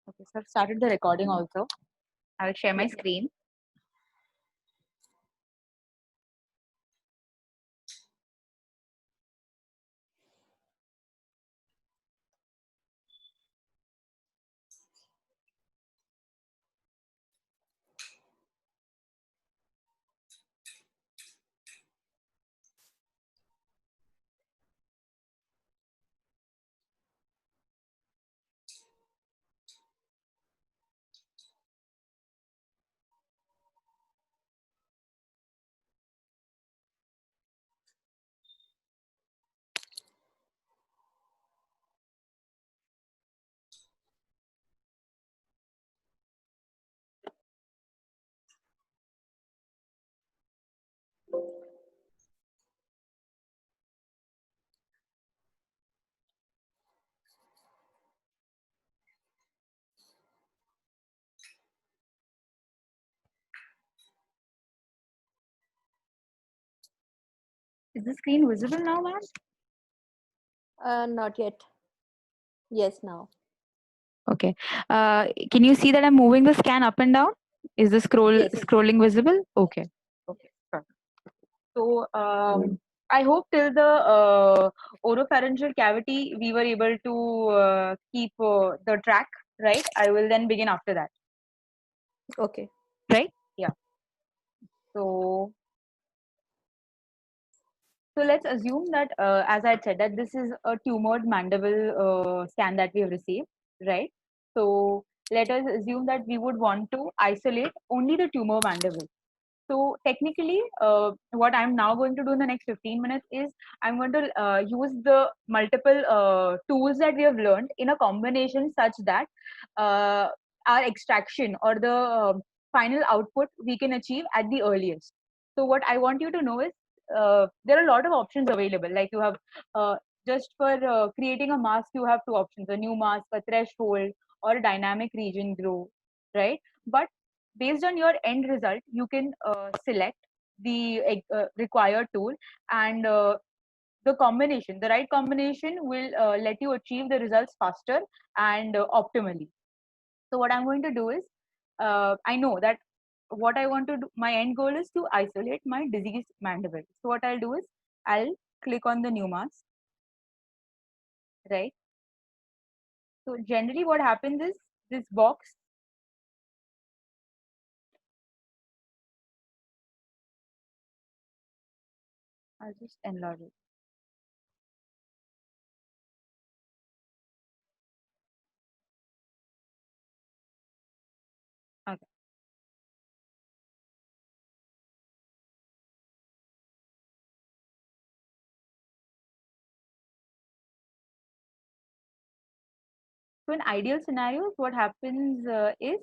Okay, so I've started the recording also. I will share my Yeah. screen. Is the screen visible now, ma'am? Not yet. Yes, now. Okay. Can you see that I'm moving the scan up and down? Is the Yes. scrolling visible? Okay. Okay. Sure. So I hope till the oropharyngeal cavity we were able to keep the track, right? I will then begin after that, Okay. right? Yeah. So So let's assume that, as I said, that this is a tumored mandible scan that we have received, right? So let us assume that we would want to isolate only the tumor mandible. So technically, what I'm now going to do in the next 15 minutes is I'm going to use the multiple tools that we have learned in a combination such that uh, our extraction or the final output we can achieve at the earliest. So what I want you to know is there are a lot of options available. Like you have just for creating a mask, you have two options: a new mask, a threshold, or a dynamic region grow, right? But based on your end result, you can select the required tool, and the right combination will let you achieve the results faster and optimally. So what I'm going to do is, I know that what I want to do, my end goal is to isolate my diseased mandible. So what I'll do is, I'll click on the new mask, right? So generally what happens is, this box, I'll just enlarge it. Okay. So in ideal scenarios, what happens is,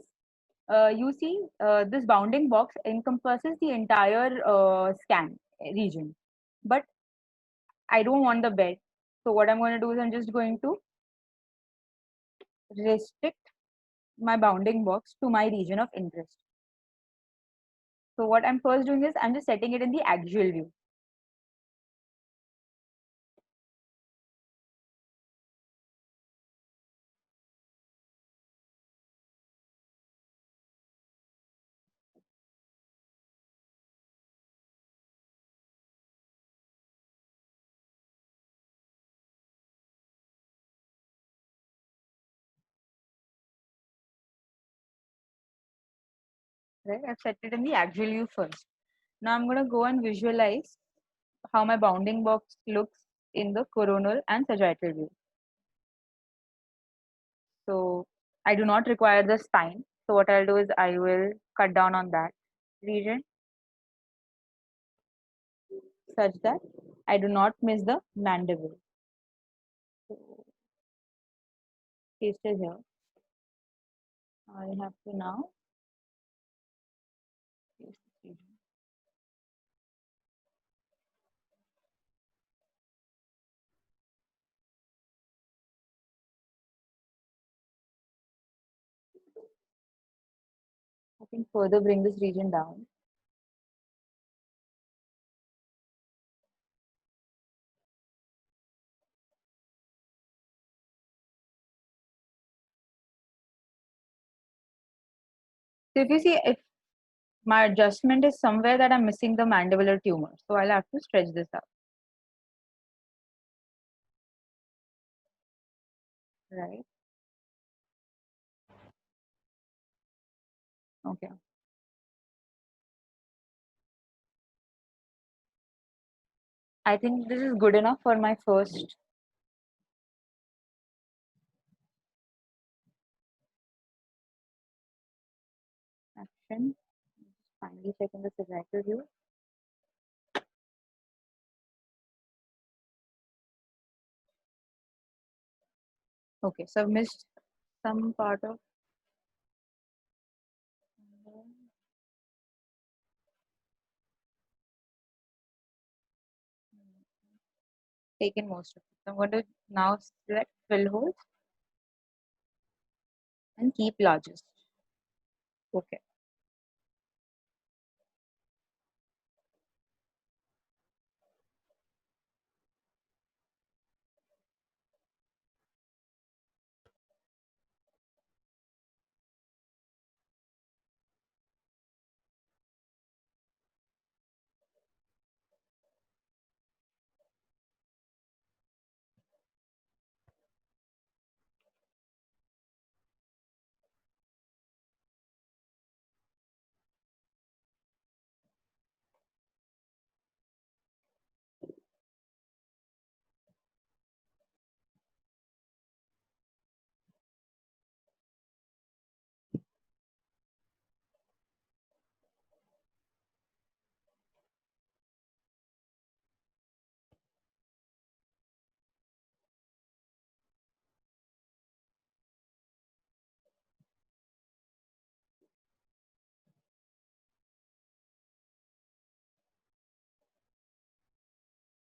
you see this bounding box encompasses the entire scan region, but I don't want the bed. So what I'm going to do is I'm just going to restrict my bounding box to my region of interest. So what I'm first doing is I'm just setting it in the axial view. Right, I've set it in the axial view first. Now I'm going to go and visualize how my bounding box looks in the coronal and sagittal view. So I do not require the spine. So what I'll do is I will cut down on that region such that I do not miss the mandible. So paste it here. I have to now paste this region. I can further bring this region down. So if you see, if my adjustment is somewhere that I'm missing the mandibular tumor, so I'll have to stretch this out, right? Okay. I think this is good enough for my first action. Finally checking the sagittal view. Okay, so I've missed some part of taken most of it. So I'm going to now select fill holes and keep largest. Okay.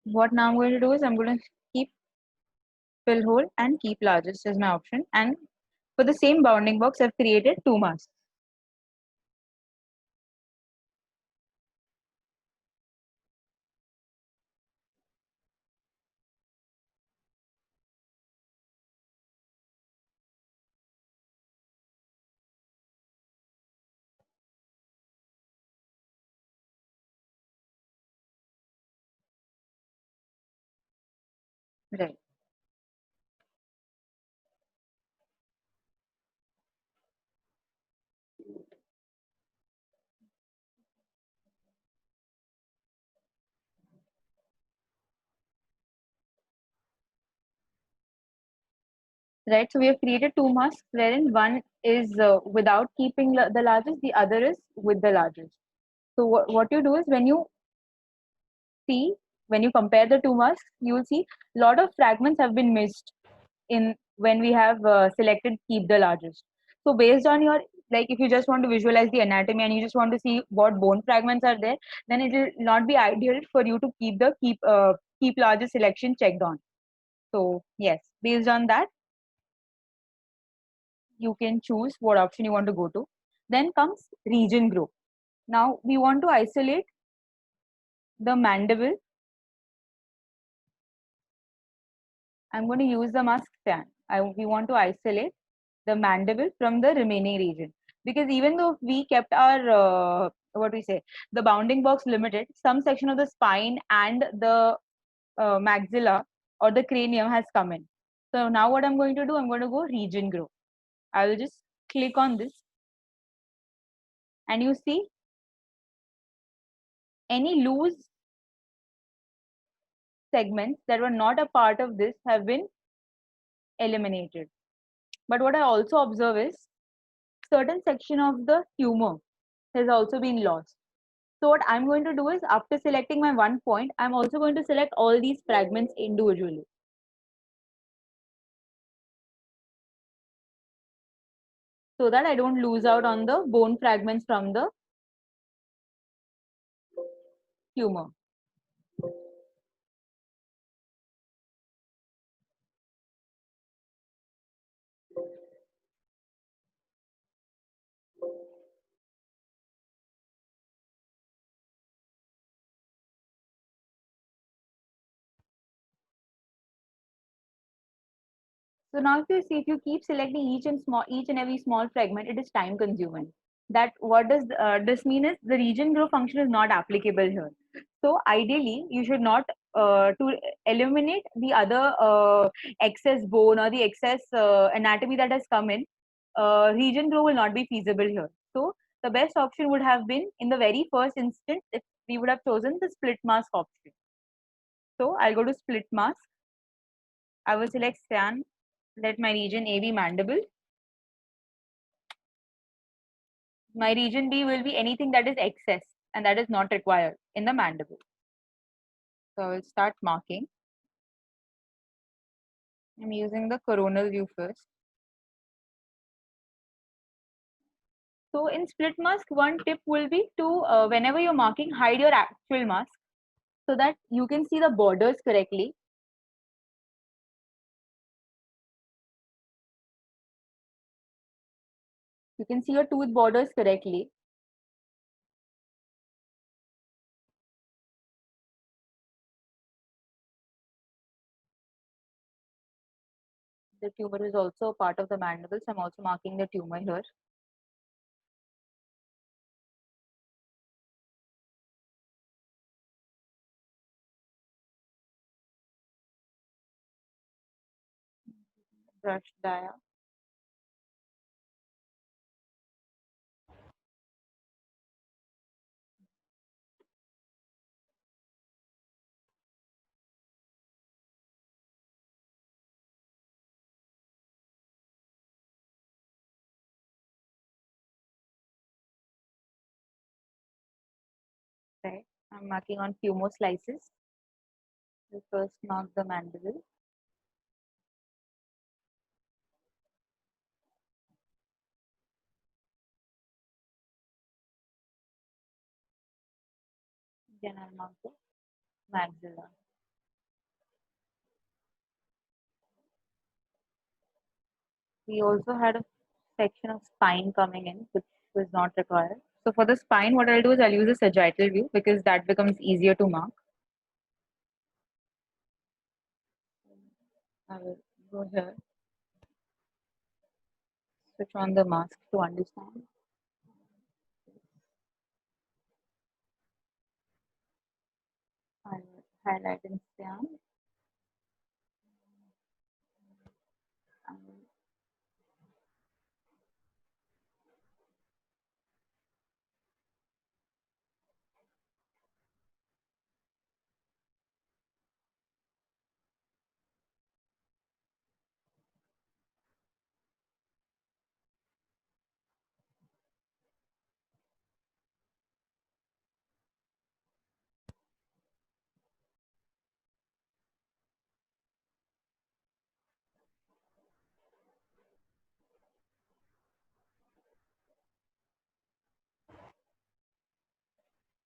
What now I'm going to do is I'm going to keep fill hole and keep largest is my option. And for the same bounding box, I've created two masks. Right. Right. So we have created two masks wherein one is without keeping the largest, the other is with the largest. So what you do is see when you compare the two masks, you will see a lot of fragments have been missed in when we have selected keep the largest. So based on your, like, if you just want to visualize the anatomy and you just want to see what bone fragments are there, then it will not be ideal for you to keep the keep largest selection checked on. So yes, based on that, you can choose what option you want to go to. Then comes region group. Now we want to isolate the mandible. I'm going to use the mask scan. We want to isolate the mandible from the remaining region, because even though we kept our what we say, the bounding box limited, some section of the spine and the maxilla or the cranium has come in. So now what I'm going to do, I'm going to go region group. I will just click on this, and you see any loose segments that were not a part of this have been eliminated. But what I also observe is certain section of the tumor has also been lost. So what I'm going to do is, after selecting my one point, I'm also going to select all these fragments individually, so that I don't lose out on the bone fragments from the tumor. So now if you see, if you keep selecting each and every small fragment, it is time consuming. that what does this mean is the region group function is not applicable here. So ideally, you should not to eliminate the other excess bone or the excess anatomy that has come in. Region grow will not be feasible here. So the best option would have been in the very first instance if we would have chosen the split mask option. So I'll go to split mask. I will select scan. Let my region A be mandible. My region B will be anything that is excess and that is not required in the mandible. So I will start marking. I'm using the coronal view first. So in split mask, one tip will be to, whenever you're marking, hide your actual mask so that you can see the borders correctly. You can see your tooth borders correctly. The tumor is also a part of the mandible, so I'm also marking the tumor here. Brush dia. Right. I'm marking on few more slices. We first mark the mandible. Then I'll mark the maxilla. We also had a section of spine coming in, which was not required. So for the spine, what I'll do is I'll use a sagittal view because that becomes easier to mark. I will go here, switch on the mask to understand. I will highlight and scan. I will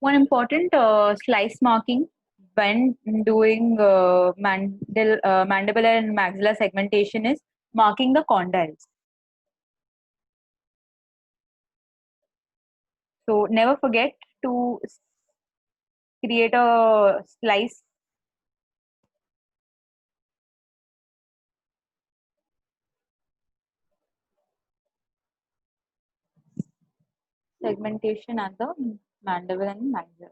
One important slice marking when doing mandibular and maxilla segmentation is marking the condyles. So never forget to create a slice segmentation at the mandible and maxilla.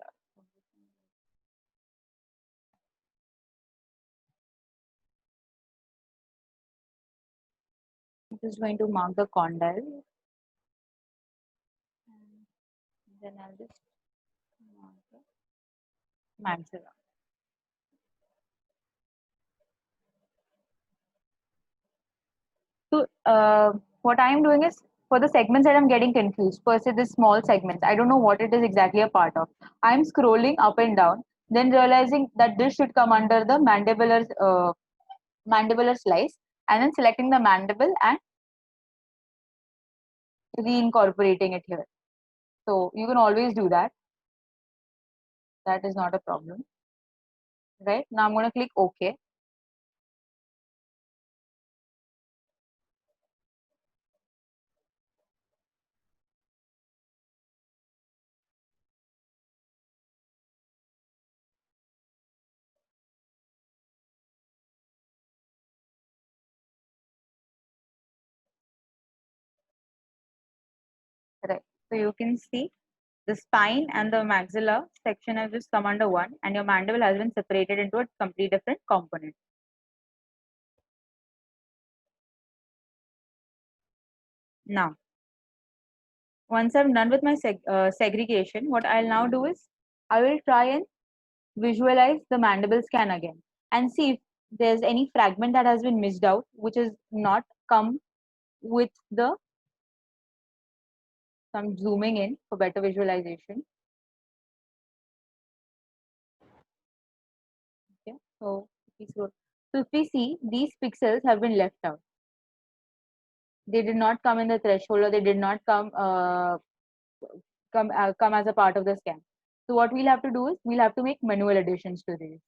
I'm just going to mark the condyle. And then I'll just mark the maxilla. So what I'm doing is for the segments that I'm getting confused, per se this small segments, I don't know what it is exactly a part of. I'm scrolling up and down, then realizing that this should come under the mandibular slice, and then selecting the mandible and reincorporating it here. So you can always do that. That is not a problem. Right now, I'm going to click OK. Right. So you can see the spine and the maxilla section have just come under one, and your mandible has been separated into a completely different component. Now, once I'm done with my segregation, what I'll now do is I will try and visualize the mandible scan again and see if there's any fragment that has been missed out, which is not come with the. So I'm zooming in for better visualization. Okay, so if we see these pixels have been left out. They did not come in the threshold, or they did not come as a part of the scan. So what we'll have to do is we'll have to make manual additions to these.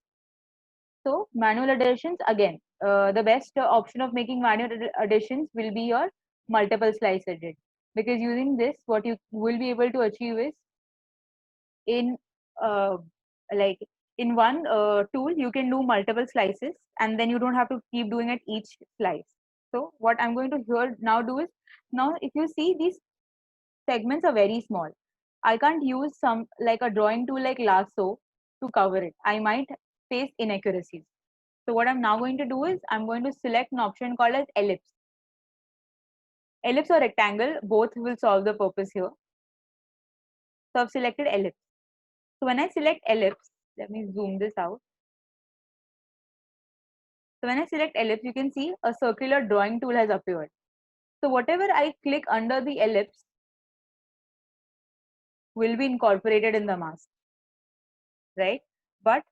So manual additions again, the best option of making manual additions will be your multiple slice edit, because using this, what you will be able to achieve is in uh, like in one tool you can do multiple slices, and then you don't have to keep doing it each slice. So what I'm going to here now do is, now if you see these segments are very small, I can't use some like a drawing tool like lasso to cover it. I might face inaccuracies. So what I'm now going to do is I'm going to select an option called as ellipse. Ellipse or rectangle, both will solve the purpose here. So I've selected ellipse. So when I select ellipse, let me zoom this out. So when I select ellipse, you can see a circular drawing tool has appeared. So whatever I click under the ellipse will be incorporated in the mask, right? But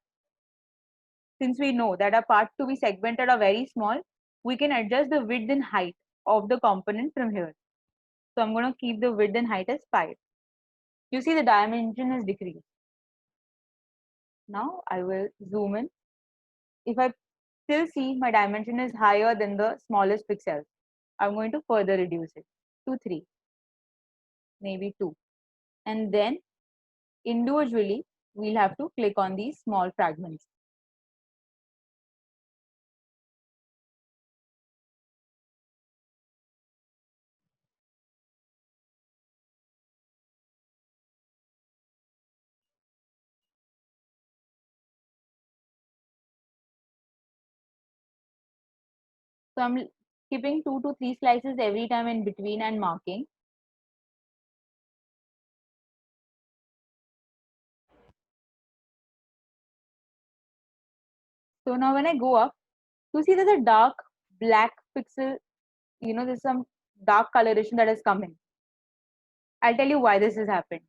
since we know that our parts to be segmented are very small, we can adjust the width and height of the component from here. So I'm going to keep the width and height as 5. You see the dimension is decreased. Now I will zoom in. If I still see my dimension is higher than the smallest pixel, I'm going to further reduce it to 3, maybe 2. And then individually, we'll have to click on these small fragments. So I'm keeping 2 to 3 slices every time in between and marking. So now when I go up, you see there's a dark black pixel, there's some dark coloration that has come in. I'll tell you why this has happened.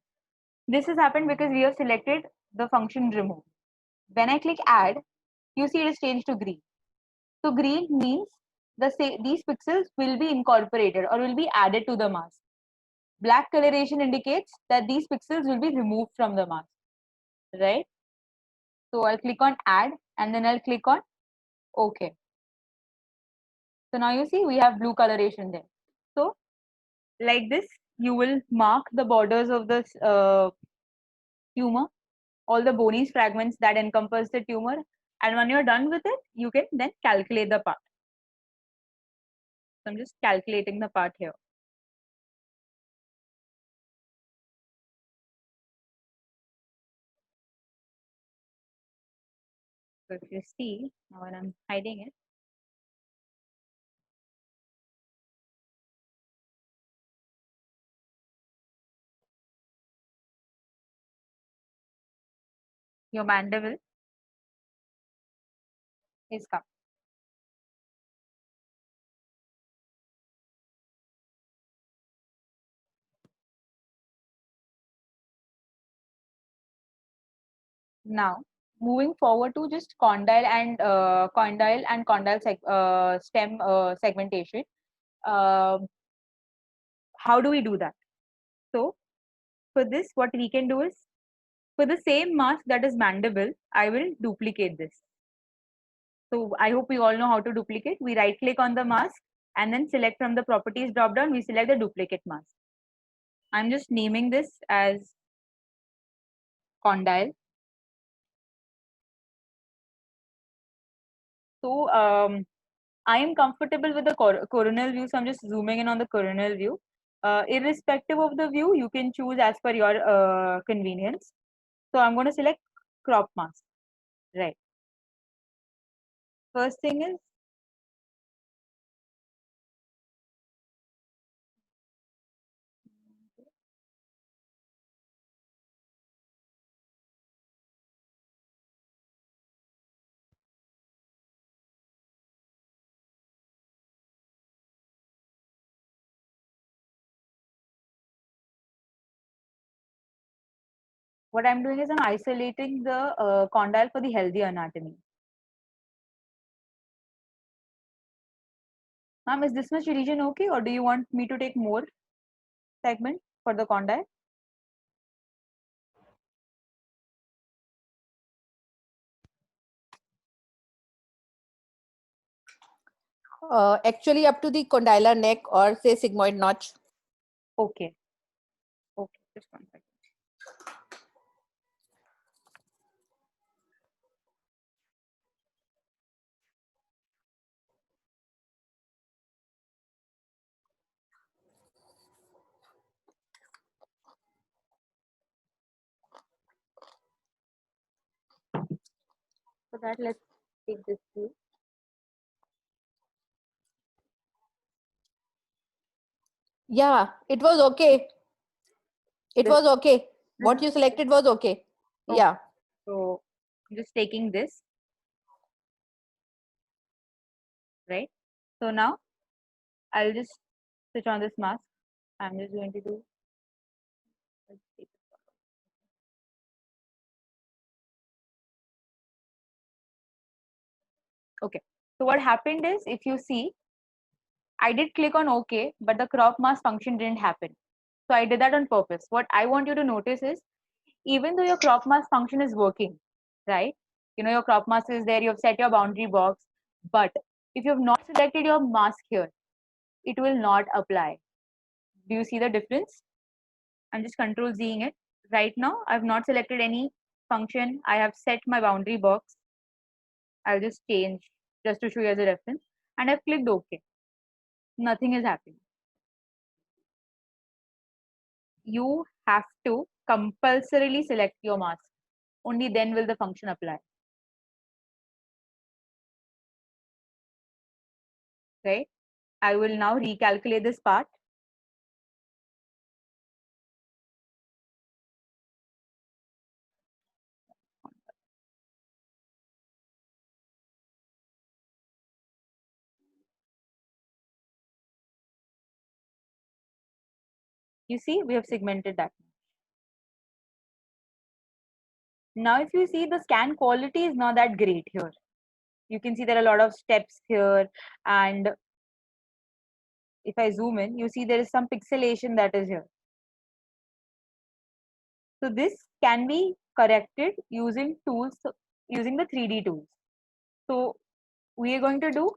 This has happened because we have selected the function remove. When I click add, you see it is changed to green. So green means these pixels will be incorporated or will be added to the mask. Black coloration indicates that these pixels will be removed from the mask, right? So I'll click on add and then I'll click on OK. So now you see we have blue coloration there. So like this, you will mark the borders of the tumor, all the bony fragments that encompass the tumor. And when you're done with it, you can then calculate the part. So I'm just calculating the part here. So if you see, now when I'm hiding it, your mandible is come. Now, moving forward to just condyle and condyle stem segmentation. Uh, how do we do that? So for this, what we can do is, for the same mask that is mandible, I will duplicate this. So I hope you all know how to duplicate. We right click on the mask and then select from the properties drop down, we select the duplicate mask. I'm just naming this as condyle. So I am comfortable with the coronal view, so I'm just zooming in on the coronal view. Irrespective of the view, you can choose as per your convenience. So I'm going to select crop mask. Right. First thing is what I'm doing is I'm isolating the condyle for the healthy anatomy. Ma'am, is this much region okay, or do you want me to take more segment for the condyle? Actually, up to the condylar neck or say sigmoid notch. Okay. Okay, just one second. For that, let's take this view. Yeah, it was okay. It This, was okay. What this you selected was okay. okay. Yeah. So I'm just taking this, right? So now I'll just switch on this mask. I'm just going to do. Let's take this one. Okay. So what happened is, if you see, I did click on OK, but the crop mask function didn't happen. So I did that on purpose. What I want you to notice is, even though your crop mask function is working, right? You know, your crop mask is there, you have set your boundary box, but if you have not selected your mask here, it will not apply. Do you see the difference? I'm just control Zing it. Right now, I've not selected any function. I have set my boundary box. I'll just change just to show you as a reference. And I've clicked OK. Nothing is happening. You have to compulsorily select your mask. Only then will the function apply. Right? I will now recalculate this part. You see, we have segmented that. Now, if you see, the scan quality is not that great here. You can see there are a lot of steps here. And if I zoom in, you see there is some pixelation that is here. So this can be corrected using tools, using the 3D tools. So we are going to do.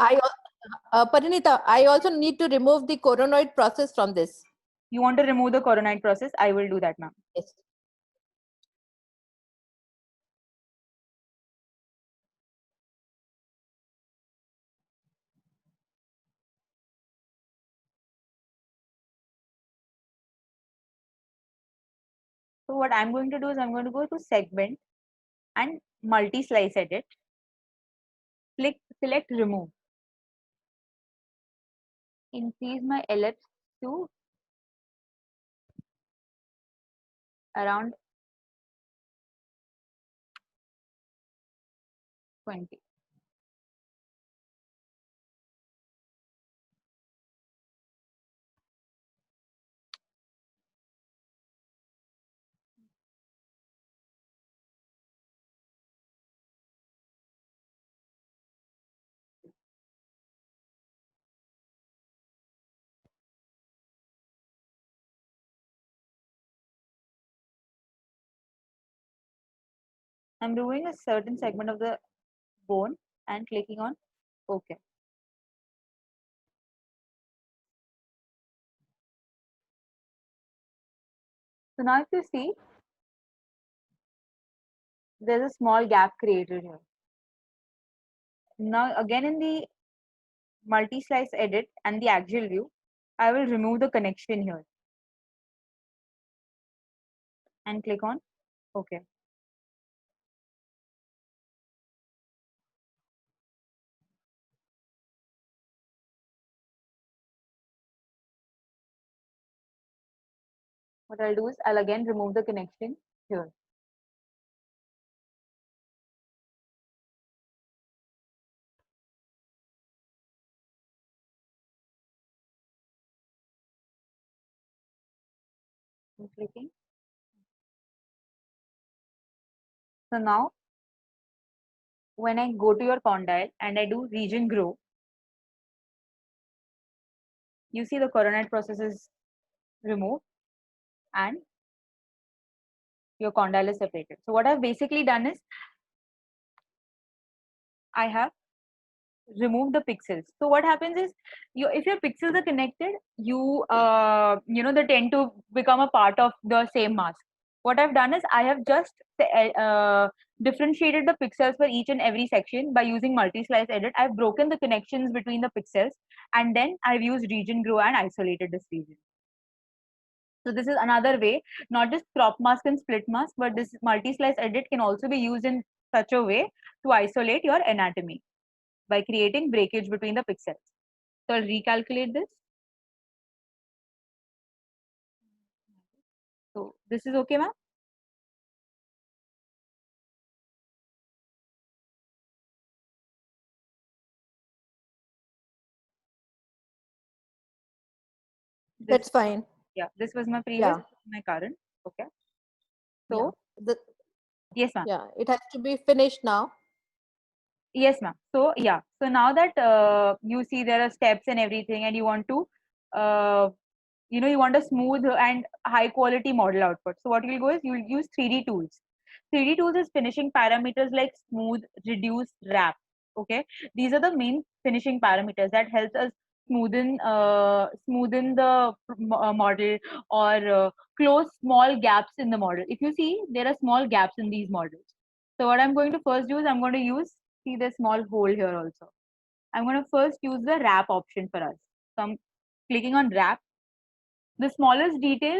Parinita, I also need to remove the coronoid process from this. You want to remove the coronoid process? I will do that, ma'am. Yes. So what I'm going to do is I'm going to go to segment and multi-slice edit. Click, select remove. Increase my ellipse to around 20. I'm removing a certain segment of the bone and clicking on OK. So now if you see, there's a small gap created here. Now again in the multi-slice edit and the axial view, I will remove the connection here and click on OK. What I'll do is I'll again remove the connection here. I'm clicking. So now when I go to your condyle and I do region grow, you see the coronoid process is removed and your condyle is separated. So what I've basically done is I have removed the pixels. So what happens is if your pixels are connected, they tend to become a part of the same mask. What I've done is I have just differentiated the pixels for each and every section by using multi-slice edit. I've broken the connections between the pixels and then I've used region grow and isolated this region. So this is another way, not just crop mask and split mask, but this multi-slice edit can also be used in such a way to isolate your anatomy by creating breakage between the pixels. So I'll recalculate this. So this is okay, ma'am? That's fine. Yeah, this was my previous, Yeah. my current. Okay. Yeah. So yes, ma'am. Yeah, it has to be finished now. Yes, ma'am. So yeah. So now that you see there are steps and everything, and you want to, you want a smooth and high quality model output. So what you'll go is you'll use 3D tools. 3D tools is finishing parameters like smooth, reduce, wrap. Okay, these are the main finishing parameters that helps us smoothen the model or close small gaps in the model. If you see, there are small gaps in these models. So what I'm going to first do is I'm going to see the small hole here also. I'm going to first use the wrap option for us. So I'm clicking on wrap. The smallest detail,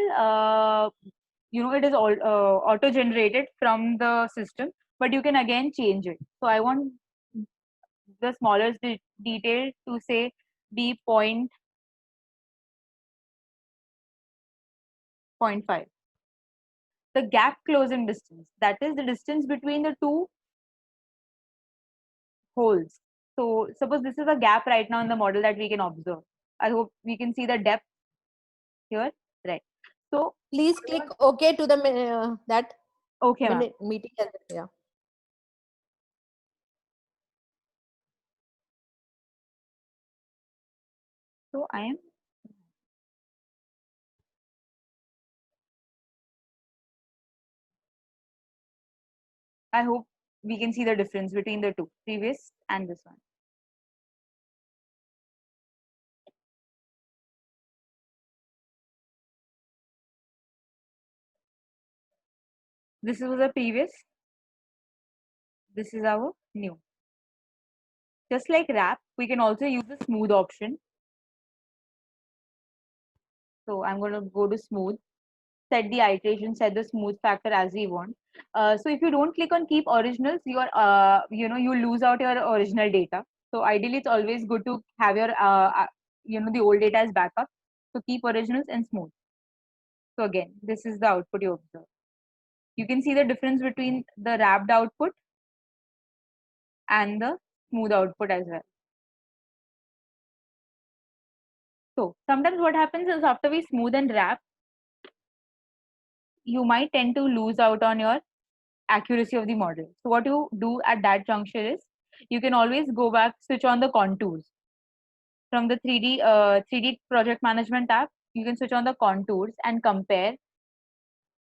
it is all auto generated from the system, but you can again change it. So I want the smallest detail to say be 0.5. The gap closing distance, that is the distance between the two holes. So suppose this is a gap right now in the model that we can observe. I hope we can see the depth here, right? So Please click OK to the that okay, ma'am. meeting. Yeah. So I hope we can see the difference between the two, previous and this one. This was a previous. This is our new. Just like wrap, we can also use the smooth option. So I'm going to go to smooth, set the iteration, set the smooth factor as we want. So if you don't click on keep originals, you lose out your original data. So ideally, it's always good to have your, the old data as backup. So keep originals and smooth. So again, this is the output you observe. You can see the difference between the wrapped output and the smooth output as well. So sometimes what happens is after we smooth and wrap, you might tend to lose out on your accuracy of the model. So what you do at that juncture is you can always go back, switch on the contours. From the 3D project management tab, you can switch on the contours and compare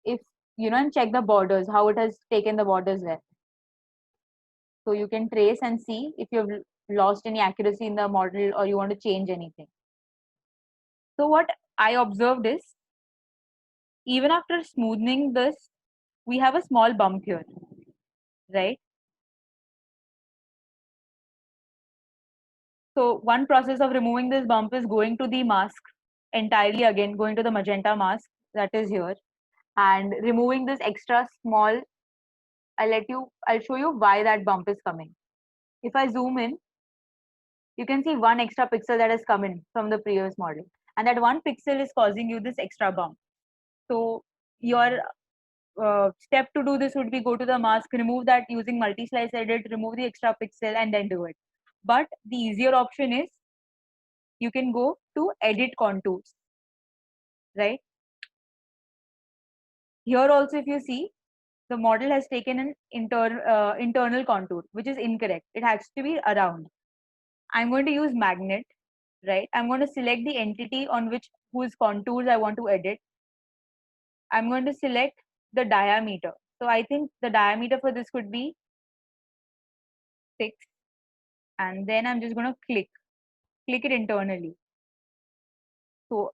if, and check the borders, how it has taken the borders there. So you can trace and see if you've lost any accuracy in the model or you want to change anything. So what I observed is, even after smoothing this, we have a small bump here, right? So one process of removing this bump is going to the mask entirely again, going to the magenta mask that is here and removing this extra small. I'll show you why that bump is coming. If I zoom in, you can see one extra pixel that has come in from the previous model. And that one pixel is causing you this extra bump. So your step to do this would be go to the mask, remove that using multi-slice edit, remove the extra pixel and then do it. But the easier option is you can go to edit contours, right? Here also if you see, the model has taken an internal contour, which is incorrect. It has to be around. I'm going to use magnet, right? I'm going to select the entity on which whose contours I want to edit. I'm going to select the diameter. So I think the diameter for this could be 6. And then I'm just going to click it internally. So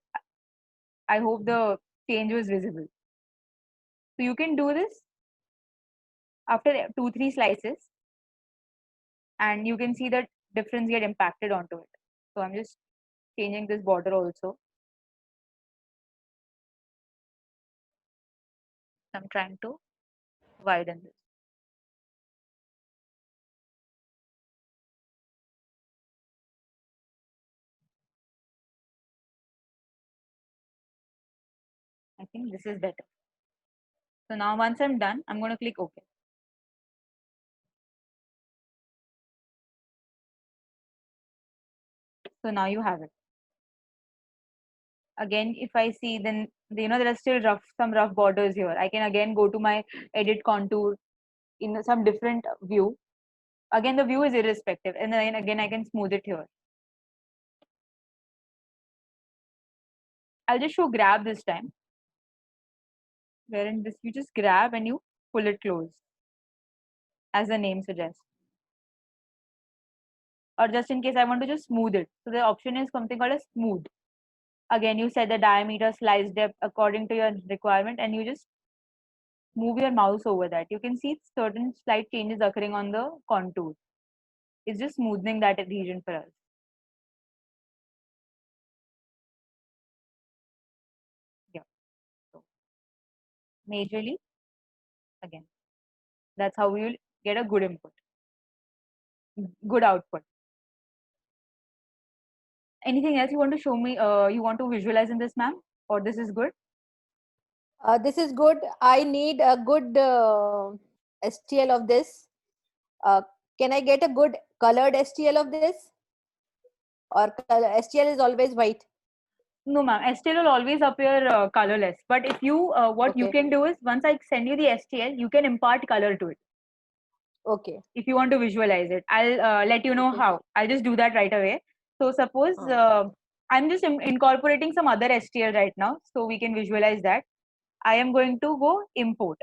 I hope the change was visible. So you can do this after 2-3 slices and you can see that difference get impacted onto it. So I'm just changing this border also. I'm trying to widen this. I think this is better. So now once I'm done, I'm going to click OK. So now you have it. Again, if I see, then there are still some rough borders here. I can again go to my edit contour in some different view. Again, the view is irrespective, and then again I can smooth it here. I'll just show grab this time. Wherein this you just grab and you pull it close, as the name suggests. Or just in case I want to just smooth it. So the option is something called a smooth. Again, you set the diameter, slice depth according to your requirement, and you just move your mouse over that. You can see certain slight changes occurring on the contour. It's just smoothing that region for us. Yeah. So majorly, again, that's how you'll get a good input, good output. Anything else you want to show me? You want to visualize in this, ma'am? Or this is good? This is good. I need a good STL of this. Can I get a good colored STL of this? Or STL is always white? No, ma'am. STL will always appear colorless. But if you, what you can do is, once I send you the STL, you can impart color to it. Okay. If you want to visualize it, I'll let you know how. I'll just do that right away. So suppose I'm just incorporating some other STL right now, so we can visualize that. I am going to go import.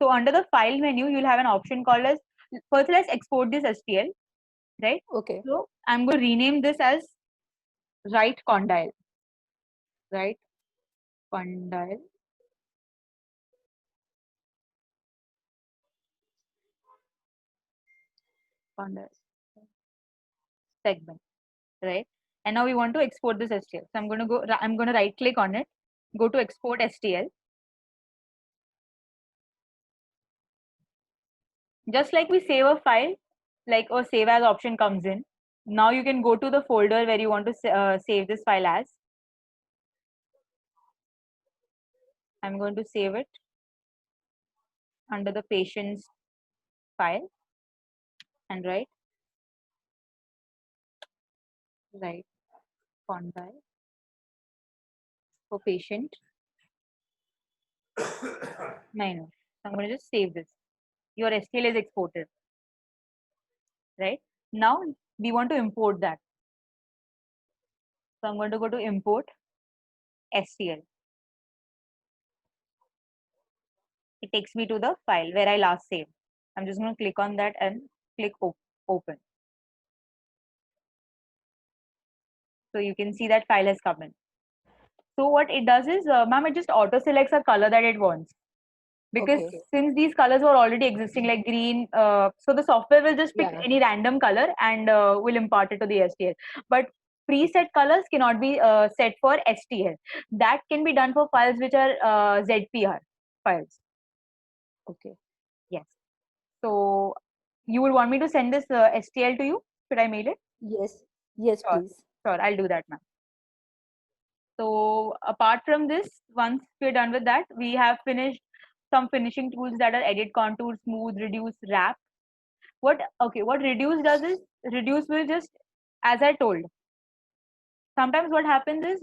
So under the file menu, you'll have an option called as, first let's export this STL, right? Okay. So I'm going to rename this as right condyle. Right condyle. Condyle segment, right? And now we want to export this STL. So I'm going to right click on it, go to export STL. Just like we save a file, like a save as option comes in. Now you can go to the folder where you want to save this file as. I'm going to save it under the patient's file and write condyle for patient 9. So I'm going to just save this. Your STL is exported. Right? Now we want to import that. So I'm going to go to import STL. It takes me to the file where I last saved. I'm just going to click on that and click open. So you can see that file has come in. So what it does is, ma'am, it just auto selects a color that it wants. Because since these colors were already existing, like green, so the software will just pick any random color and will impart it to the STL. But preset colors cannot be set for STL. That can be done for files which are ZPR files. Okay. Yes. So you would want me to send this STL to you? Should I mail it? Yes. Yes, Sure. please. Sure, I'll do that, ma'am. So apart from this, once we're done with that, we have finished some finishing tools that are edit, contour, smooth, reduce, wrap. What reduce does is reduce will just, as I told, sometimes what happens is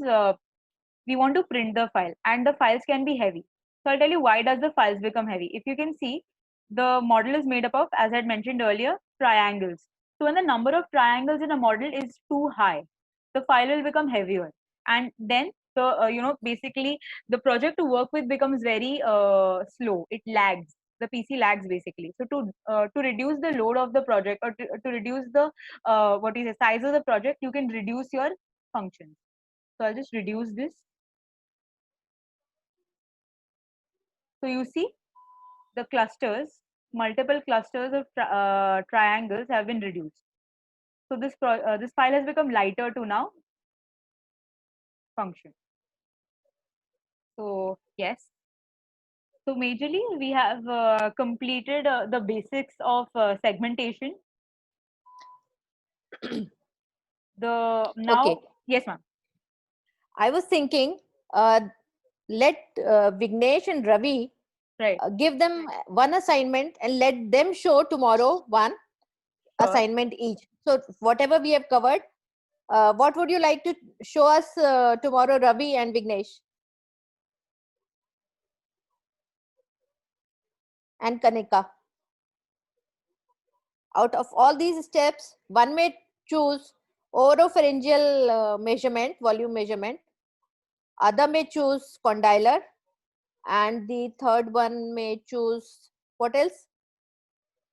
we want to print the file and the files can be heavy. So I'll tell you why does the files become heavy. If you can see, the model is made up of, as I had mentioned earlier, triangles. So when the number of triangles in a model is too high, the file will become heavier, and then basically the project to work with becomes very slow. It lags. The PC lags basically. So to reduce the load of the project, or to reduce the what is the size of the project, you can reduce your functions. So I'll just reduce this. So you see the clusters, multiple clusters of triangles have been reduced. So this file has become lighter to now function. So yes. So majorly we have completed the basics of segmentation. The Okay. now Yes, ma'am. I was thinking, let Vignesh and Ravi Right. give them one assignment and let them show tomorrow one Sure. assignment each. So whatever we have covered, what would you like to show us tomorrow, Ravi and Vignesh and Kanika? Out of all these steps, one may choose oropharyngeal measurement, volume measurement. Other may choose condylar, and the third one may choose what else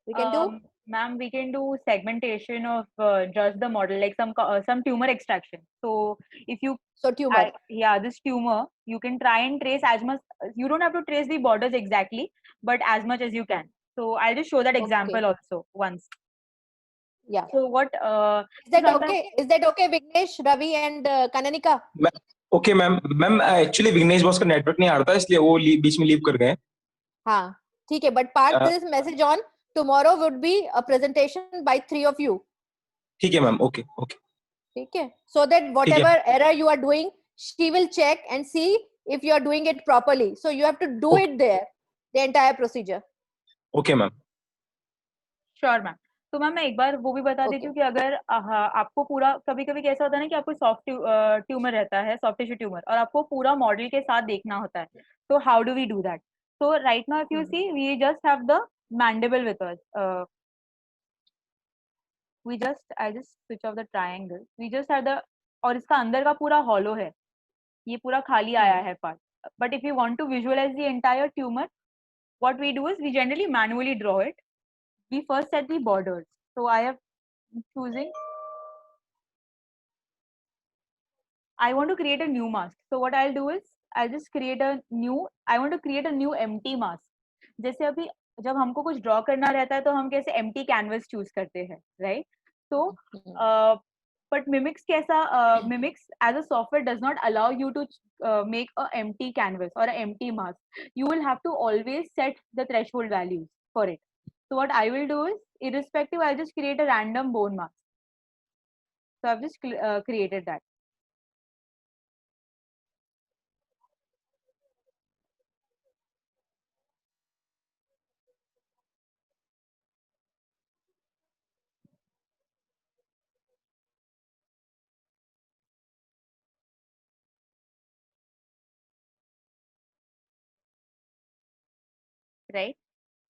we can do? Ma'am, we can do segmentation of just the model, like some tumor extraction. So if you, So tumor. yeah, this tumor, you can try and trace as much. You don't have to trace the borders exactly, but as much as you can. So I'll just show that Okay. example also once. Yeah. So what? Is So that sometimes, okay? Is that okay, Vignesh, Ravi, and Kananika? Okay ma'am ma'am actually Vignesh boss का network नहीं आ रहा था इसलिए वो बीच में leave कर गए हाँ, ठीक है. But pass this message on. Tomorrow would be a presentation by 3 of you. ठीक है मैम ओके ओके ठीक है. So that whatever error you are doing, she will check and see if you are doing it properly. So you have to do it there, the entire procedure. Okay ma'am sure ma'am. तो ma'am मैं एक बार वो भी बता देती हूँ कि अगर आपको पूरा, कभी कभी कैसा होता है ना कि आपको सॉफ्ट ट्यूमर रहता है, सॉफ्ट टिश्यू ट्यूमर, और आपको पूरा मॉडल के साथ देखना होता है. तो how do we do that? So right now, if you see, we just have the mandible with us. I just switch off the triangle. We just have the, और इसका अंदर का पूरा hollow है, ये पूरा खाली आया है part. But if you want to visualize the entire tumor, what we do is we generally manually draw it. We first set the borders. So I have choosing. I want to create a new mask. So what I'll do is I'll just create a new. I want to create a new empty mask. जैसे अभी जब हमको कुछ draw करना रहता है तो हम कैसे empty canvas चूज करते हैं, right? So but Mimix कैसा Mimix as a software does not allow you to make a empty canvas or an empty mask. You will have to always set the threshold values for it. So what I will do is, irrespective, I'll just create a random bone mask. So I've just created that. Right?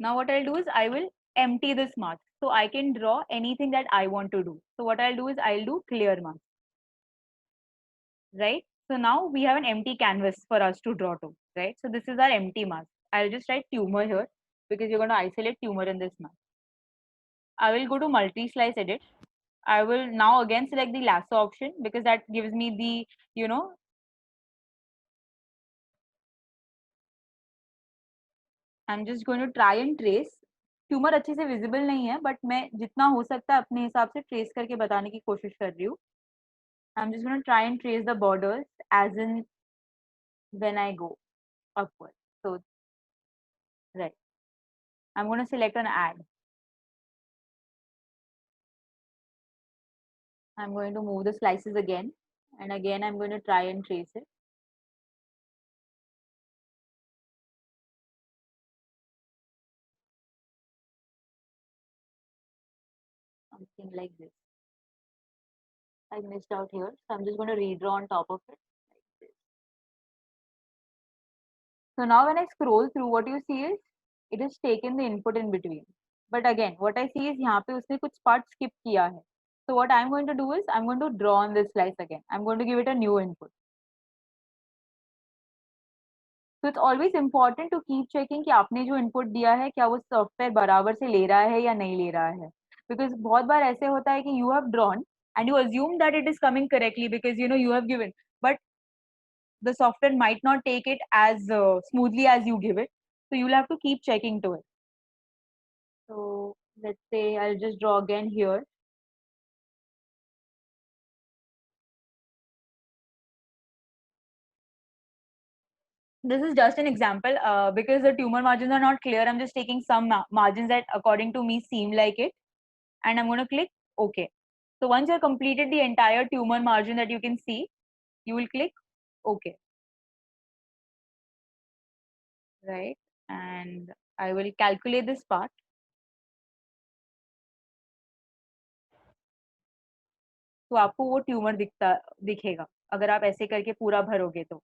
Now what I'll do is I will empty this mask. So I can draw anything that I want to do. So what I'll do is I'll do clear mask. Right? So now we have an empty canvas for us to draw to. Right? So this is our empty mask. I'll just write tumor here because you're going to isolate tumor in this mask. I will go to multi-slice edit. I will now again select the lasso option because that gives me the, I'm just going to try and trace. Tumour अच्छे से visible नहीं है, but मैं जितना हो सकता है अपने हिसाब से ट्रेस करके बताने की कोशिश कर रही हूँ. I'm just going to try and trace the borders as in when I go upward. So, right. I'm going to select an add. I'm going to move the slices again. And again, I'm going to try and trace it. Something like this. I missed out here. So I'm just going to redraw on top of it. Like this. So now when I scroll through, what you see is it has taken the input in between. But again, what I see is यहाँ पे उसने कुछ part skip किया है. So what I'm going to do is I'm going to draw on this slice again. I'm going to give it a new input. So it's always important to keep checking कि आपने जो input दिया है क्या वो software बराबर से ले रहा है या नहीं ले रहा है. Because बहुत बार ऐसे होता है कि you have drawn and you assume that it is coming correctly because you have given, but the software might not take it as smoothly as you give it. So you'll have to keep checking to it. So let's say I'll just draw again here. This is just an example because the tumor margins are not clear. I'm just taking some margins that according to me seem like it. And I'm going to click OK. So once you've completed the entire tumor margin that you can see, you will click OK. Right. And I will calculate this part. तो आपको वो tumour दिखेगा अगर आप ऐसे करके पूरा भरोगे तो.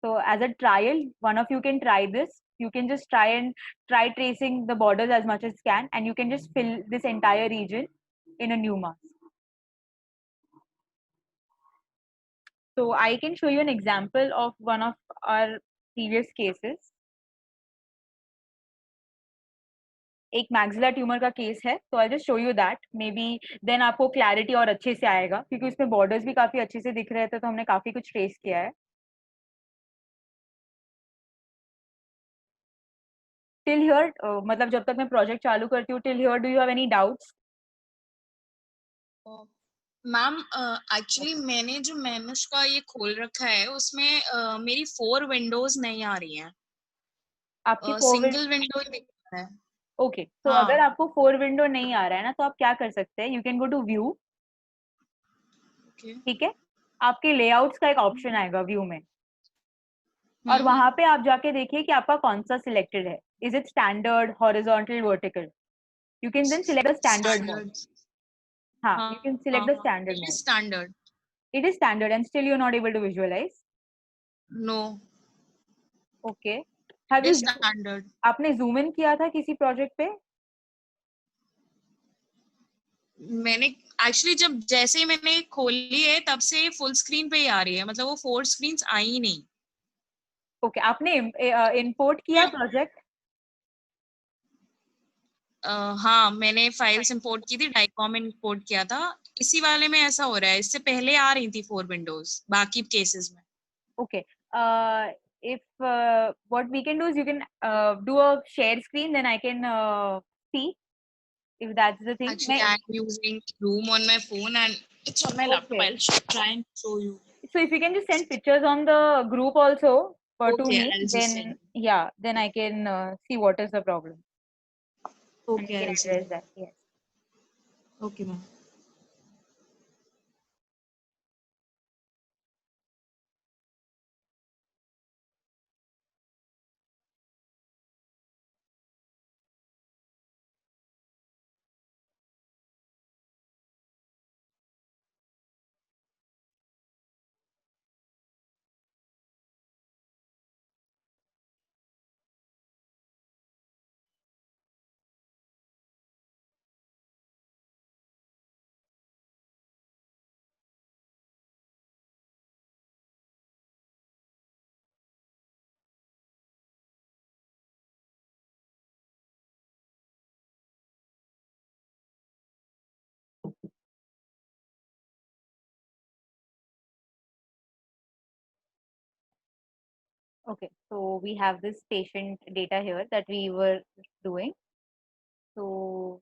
So as a trial, one of you can try this. You can just try tracing the borders as much as you can, and you can just fill this entire region in a new mask. So I can show you an example of one of our previous cases. एक maxilla tumor का case है, तो I'll just show you that. Maybe then आपको clarity और अच्छे से आएगा, क्योंकि उसमें borders भी काफी अच्छे से दिख रहे थे, तो हमने काफी कुछ trace किया है. Till here, मतलब जब तक मैं project चालू करती हूँ, till here, do you have any doubts? Ma'am actually मैंने जो मैनुश का ये खोल रखा है उसमें मेरी 4 विंडोज नहीं आ रही हैं. आपकी सिंगल विंडो ही दिख रहा है. ओके, तो अगर आपको 4 विंडो नहीं आ रहा है ना, तो आप क्या कर सकते हैं, you can go to view. ठीक है, आपके लेआउट्स का एक ऑप्शन आएगा व्यू में, और वहां पे आप जाके देखिए कि आपका कौन सा सिलेक्टेड है. Is it standard, horizontal, vertical? You can then select the standard mode. हाँ, you can select the standard mode. Standard. It is standard and still you are not able to visualize. No. Okay, have you standard. आपने zoom in किया था किसी project पे? मैंने actually जब जैसे ही मैंने खोली है तब से फुल स्क्रीन पे ही आ रही है, मतलब वो 4 स्क्रीन्स आई ही नहीं. ओके, आपने इंपोर्ट किया प्रोजेक्ट? हाँ, मैंने फाइल्स इंपोर्ट की थी, डाइकॉम इंपोर्ट किया था. इसी वाले में ऐसा हो रहा है, इससे पहले आ रही थी 4 विंडोज बाकी केसेस में. Okay, if what we can do is you can do a share screen, then I can see if that's the thing. Actually, I'm using Zoom on my phone and it's on my laptop. I'll try and show you. So if you can just send pictures on the group also to me, then yeah, then I can see what is the problem. Okay, I'll address that. Yes. Okay, ma'am. Okay, so we have this patient data here that we were doing. So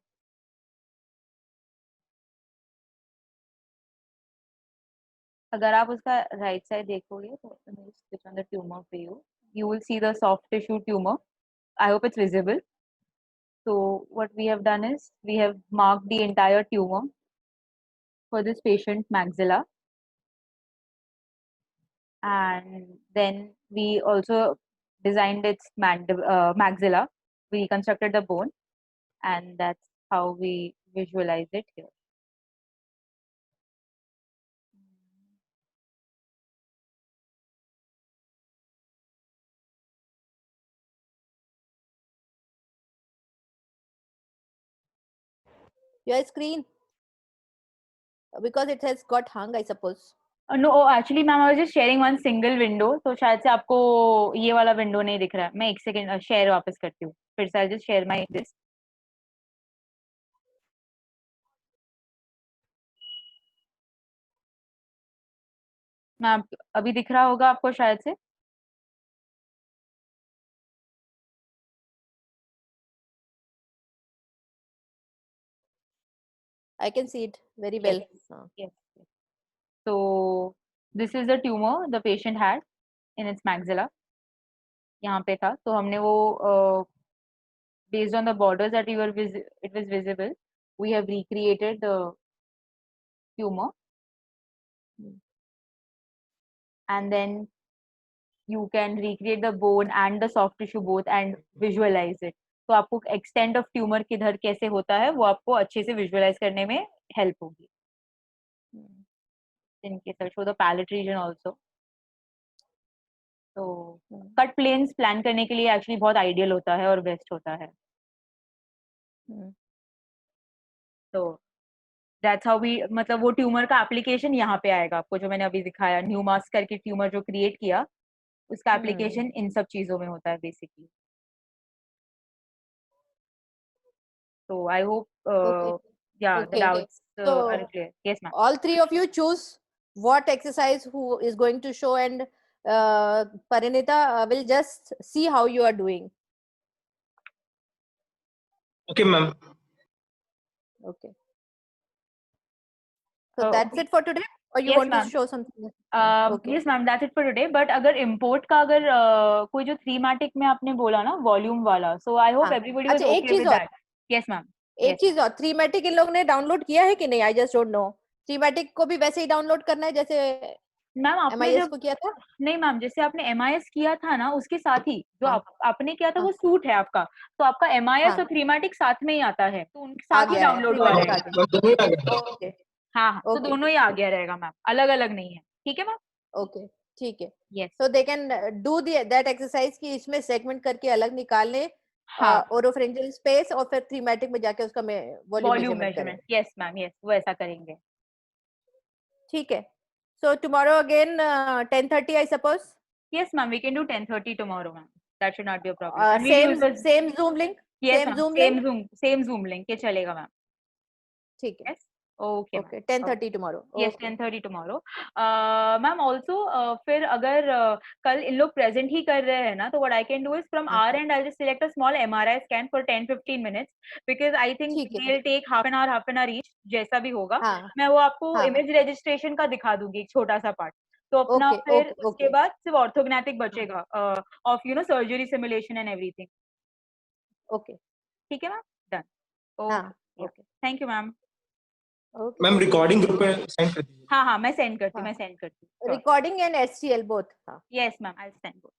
अगर आप उसका right side देखोगे तो switch on the tumor for you. You will see the soft tissue tumor. I hope it's visible. So what we have done is we have marked the entire tumor for this patient maxilla, and then we also designed its maxilla. We reconstructed the bone, and that's how we visualize it here. Your screen, because it has got hung, I suppose. No, actually ma'am I was just sharing one single window, तो शायद से आपको ये वाला window नहीं दिख रहा है. मैं एक सेकंड शेयर वापस करती हूँ, फिर से I just share my this. Ma'am अभी दिख रहा होगा आपको शायद से. I can see it very well. Yes. So this is the tumor the patient had in its maxilla. यहाँ पे था, तो हमने वो based on the borders that it was visible, we have recreated the tumor, and then you can recreate the bone and the soft tissue both and visualize it. तो आपको extent of tumor किधर कैसे होता है वो आपको अच्छे से visualize करने में help होगी. In case I show the palate region also. तो कट प्लेन्स प्लान करने के लिए एक्चुअली बहुत आइडियल होता है और बेस्ट होता है. तो दैट्स हाउ वी, मतलब वो ट्यूमर का एप्लीकेशन यहाँ पे आएगा आपको, जो मैंने अभी दिखाया न्यू मास्क करके ट्यूमर जो क्रिएट किया, उसका एप्लीकेशन इन सब चीजों में होता है बेसिकली. तो I hope yeah, the doubts are clear. Yes ma'am. All three of you choose what exercise who is going to show, and Parinita will just see how you are doing. Okay, ma'am. Okay. So that's it for today, or you Yes, want ma'am. to show something? Okay. Yes ma'am, that's it for today. But अगर import का अगर कोई जो thematic में आपने बोला ना volume वाला, so I hope everybody was okay with that. Yes ma'am. एक चीज और, थीमेटिक इन लोग ने डाउनलोड किया है कि नहीं? I just don't know. Thematic को भी वैसे ही डाउनलोड करना है जैसे मैम आपने MIS को किया था? नहीं मैम, जैसे आपने MIS किया था ना, उसके साथ ही जो आपने किया था वो सूट है आपका, तो आपका MIS और थीमेटिक साथ में ही आता है, तो उनके साथ ही डाउनलोड हुआ रहेगा. ओके. हाँ, तो दोनों ही आ गया रहेगा मैम, अलग अलग नहीं है. ठीक है मैम. ओके, ठीक है. Yes. So they can do that exercise की इसमें सेगमेंट करके अलग निकाल ले, ओरोफ्रेंजियल स्पेस, और फिर थीमेटिक में जाके उसका volume measurement. Yes ma'am, yes, वो ऐसा करेंगे. ठीक है. So tomorrow again 10:30 I suppose. Yes ma'am, we can do 10:30 tomorrow ma'am. That should not be a problem. Same Zoom link. Yes same Zoom link के चलेगा मैम. ठीक है. Yes. Okay. 10:30 tomorrow. Yes, 10:30 tomorrow. Ma'am also फिर अगर कल इन लोग present ही कर रहे हैं ना, तो what I can do is from our end I'll just select a small MRI scan for 10-15 minutes, because I think they'll take half an hour each, जैसा भी होगा. मैं वो आपको image registration का दिखा दूंगी एक छोटा सा part. तो अपना फिर उसके बाद सिर्फ ऑर्थोग्नेटिक बचेगा of surgery simulation and everything. Okay. ठीक है ma'am. Done. Okay. Thank you ma'am. Ma'am recording group पे सेंड कर दीजिए. हाँ मैं सेंड करती हूँ. Recording and STL both. Yes ma'am, I'll send both.